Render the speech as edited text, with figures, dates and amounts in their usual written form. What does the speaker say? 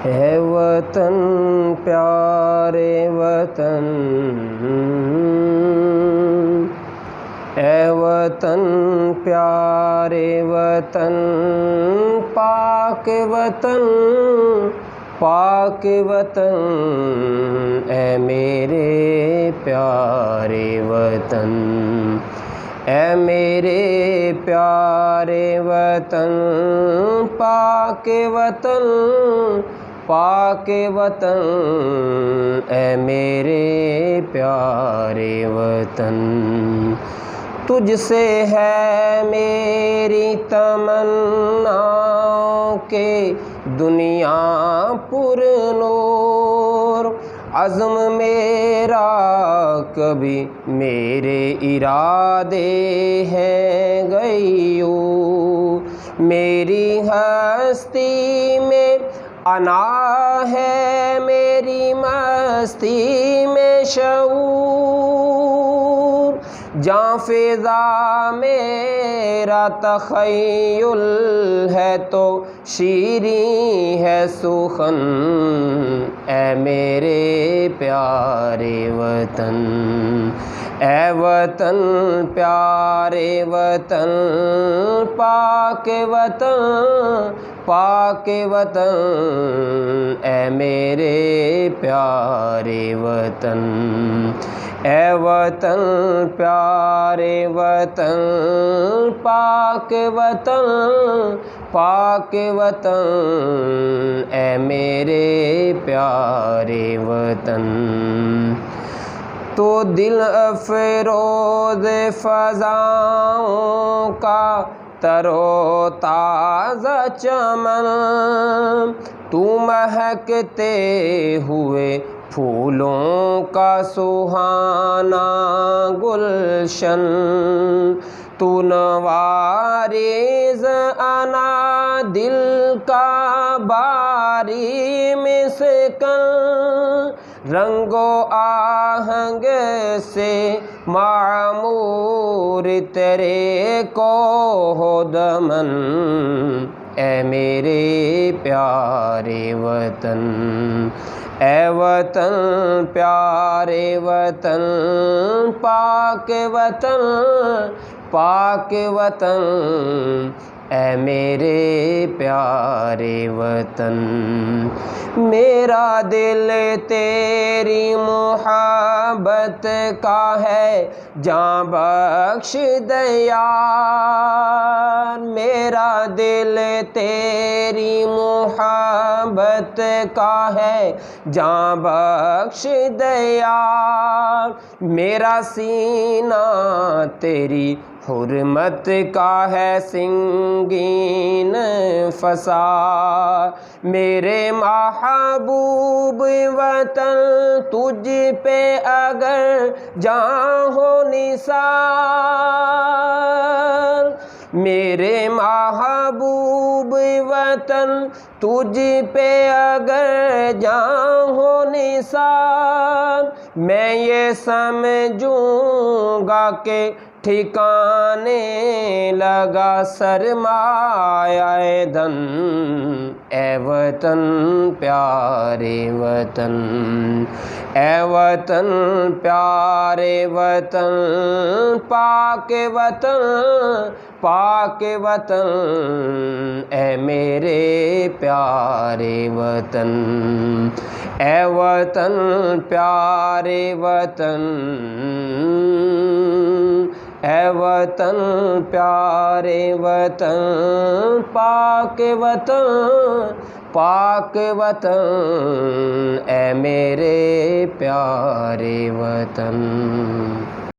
ہے وطن پیارے وطن، اے وطن پیارے وطن، پاک وطن پاک وطن، اے میرے پیارے وطن، اے میرے پیارے وطن، پاک وطن پاک وطن، اے میرے پیارے وطن۔ تجھ سے ہے میری تمنا کہ دنیا پر نور، عزم میرا کبھی میرے ارادے ہیں غیور، میری ہستی میں انا ہے، میری مستی میں شعور، جاں فضا میرا تخیل ہے تو شیریں ہے سخن، اے میرے پیارے وطن، اے وطن پیارے وطن، پاک وطن پاک وطن، اے میرے پیارے وطن، اے وطن پیارے وطن، پاک وطن پاک وطن، اے میرے پیارے وطن۔ تو دل افروز فضاؤں کا تر و تازہ چمن، تو مہکتے ہوئے پھولوں کا سہانا گلشن، تو نوارز انا دل کا باری مسکن، رنگ و آہنگ سے معمور تیرے کوہ دمن، اے میرے پیارے وطن، اے وطن پیارے وطن، پاک وطن پاک وطن، اے میرے پیارے وطن۔ میرا دل تیری محبت کا ہے جاں بخش دیار، میرا دل تیری محبت کا ہے جاں بخش دیار، میرا سینہ تیری حرمت کا ہے سنگین فسار، میرے محبوب وطن تجھ پہ اگر جاں ہو نثار، میرے محبوب وطن تجھ پہ اگر جاں ہو نثار، میں یہ سمجھوں گا کہ ٹھکانے لگا سرمایہ دن، اے وطن پیارے وطن، اے وطن پیارے وطن، پاک وطن پاک وطن، اے میرے پیارے وطن، اے وطن پیارے وطن، اے وطن پیارے وطن، پاک وطن پاک وطن، اے میرے پیارے وطن۔